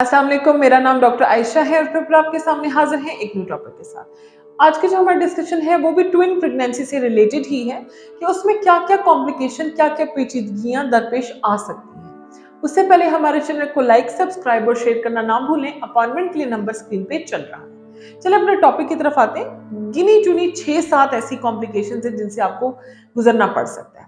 अस्सलाम वालेकुम, मेरा नाम डॉक्टर आयशा है और फिर आपके सामने हाजिर है एक न्यू टॉपिक के साथ। आज की जो हमारी डिस्कशन है वो भी ट्विन प्रेगनेंसी से रिलेटेड ही है कि उसमें क्या-क्या कॉम्प्लिकेशन, क्या-क्या पेचीदगियां दरपेश आ सकती हैं। उससे पहले हमारे चैनल को लाइक, सब्सक्राइब और शेयर करना ना भूलें। अपॉइंटमेंट के लिए नंबर स्क्रीन पे चल रहा है। चलिए अपने टॉपिक की तरफ आते हैं। गिनी चुनी 6-7 ऐसी कॉम्प्लिकेशन है जिनसे आपको गुजरना पड़ सकता है।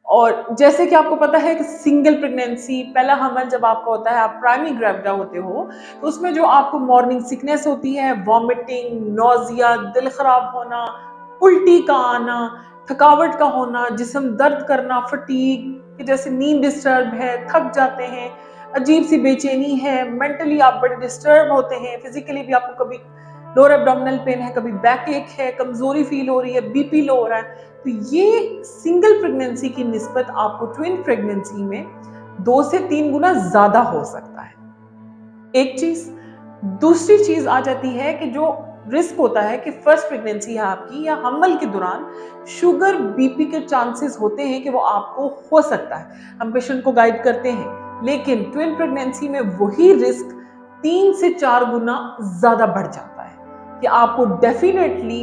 और जैसे कि आपको पता है कि सिंगल प्रेगनेंसी, पहला हमल जब आपका होता है, आप प्राइमरी ग्रेविडा होते हो, तो उसमें जो आपको मॉर्निंग सिकनेस होती है, वॉमिटिंग, नौजिया, दिल खराब होना, उल्टी का आना, थकावट का होना, जिस्म दर्द करना, फटीग कि जैसे नींद डिस्टर्ब है, थक जाते हैं, अजीब सी बेचैनी है, मेंटली आप बड़े डिस्टर्ब होते हैं, फिजिकली भी आपको कभी लोअर एब्डोमिनल पेन है, कभी बैक एक है, कमजोरी फील हो रही है, बीपी लो हो रहा है। तो ये सिंगल प्रेगनेंसी की निस्बत आपको ट्विन प्रेगनेंसी में 2 से 3 गुना ज्यादा हो सकता है। एक चीज। दूसरी चीज आ जाती है कि जो रिस्क होता है कि फर्स्ट प्रेगनेंसी है आपकी या हमल के दौरान शुगर बीपी के चांसेस होते हैं कि वो आपको हो सकता है, हम पेशेंट को गाइड करते हैं, लेकिन ट्विन प्रेगनेंसी में वही रिस्क 3 से 4 गुना ज्यादा बढ़ जाता है कि आपको डेफिनेटली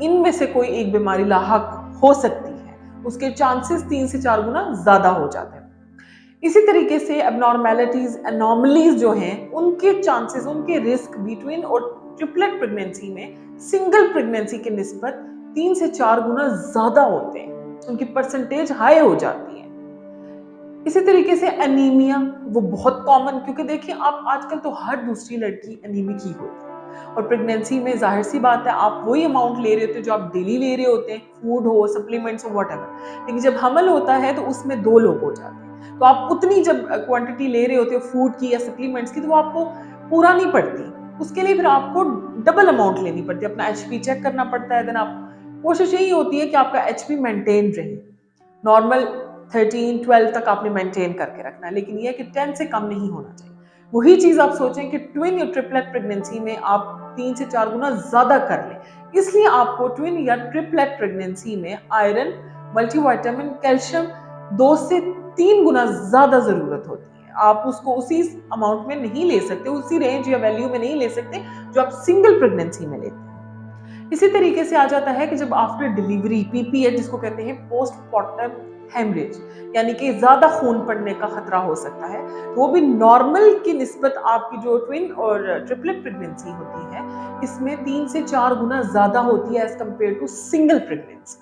इनमें से कोई एक बीमारी लाहक हो सकती है। उसके चांसेस 3 से 4 गुना ज्यादा हो जाते हैं। इसी तरीके से एबनॉर्मेलिटीज, एनॉमलीज जो हैं, उनके चांसेस, उनके रिस्क बिटवीन और ट्रिपलेट प्रेगनेंसी में सिंगल प्रेगनेंसी के निस्बत 3 से 4 गुना ज्यादा होते हैं, उनकी परसेंटेज हाई हो जाती है। इसी तरीके से एनीमिया, वो बहुत कॉमन, क्योंकि देखिए आप आजकल तो हर दूसरी लड़की एनीमिक ही होती है और प्रेगनेंसी में जाहिर सी बात है आप वही अमाउंट ले रहे होते हैं जो आप डेली ले रहे होते हैं, फूड हो, सप्लीमेंट्स हो, व्हाटएवर। लेकिन जब हमल होता है तो उसमें 2 लोग हो जाते हैं, तो आप उतनी जब क्वांटिटी ले रहे होते हो फूड की या सप्लीमेंट्स की, तो वो आपको पूरा नहीं पड़ती। उसके लिए फिर आपको डबल अमाउंट लेनी पड़ती है, अपना एचपी चेक करना पड़ता है। देन आप कोशिश यही होती है कि आपका एचपी मेंटेन रहे, नॉर्मल 13-12 तक आपने मेंटेन करके रखना है, लेकिन यह कि 10 से कम नहीं होना चाहिए। वही चीज आप सोचें कि ट्विन या ट्रिपलेट प्रेगनेंसी में आप 3 से 4 गुना ज्यादा कर लें। इसलिए आपको ट्विन या ट्रिपलेट प्रेगनेंसी में आयरन, मल्टीविटामिन, कैल्शियम 2 से 3 गुना ज्यादा जरूरत होती है। आप उसको उसी अमाउंट में नहीं ले सकते, उसी रेंज या वैल्यू में नहीं ले सकते जो आप सिंगल प्रेगनेंसी में लेते हैं। इसी तरीके से आ जाता है कि जब आफ्टर डिलीवरी पीपीएच, जिसको कहते हैं पोस्टमार्टम हेमरेज, यानी कि ज्यादा खून पड़ने का खतरा हो सकता है, तो वो भी नॉर्मल की निस्बत आपकी जो ट्विन और ट्रिपलेट प्रेगनेंसी होती है, इसमें 3 से 4 गुना ज्यादा होती है as compared to single pregnancy.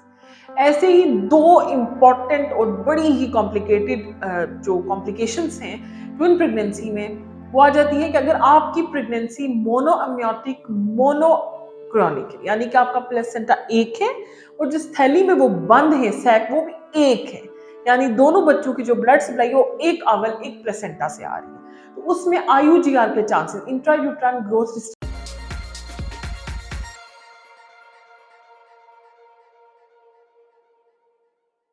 ऐसे ही 2 इंपॉर्टेंट और बड़ी ही कॉम्प्लिकेटेड जो कॉम्प्लिकेशंस हैं ट्विन प्रेगनेंसी में, वो आ जाती है कि अगर आपकी प्रेगनेंसी मोनोअम्नियोटिक मोनोक्रॉनिक है, यानी कि आपका प्लेसेंटा एक है और जिस थैली में वो बंद है, सैक, वो भी एक है, यानी दोनों बच्चों की जो ब्लड सप्लाई है वो एक अवल, एक प्लेसेंटा से आ रही है, तो उसमें आईयूजीआर के चांसेस, इंट्रा यूट्राइन ग्रोथ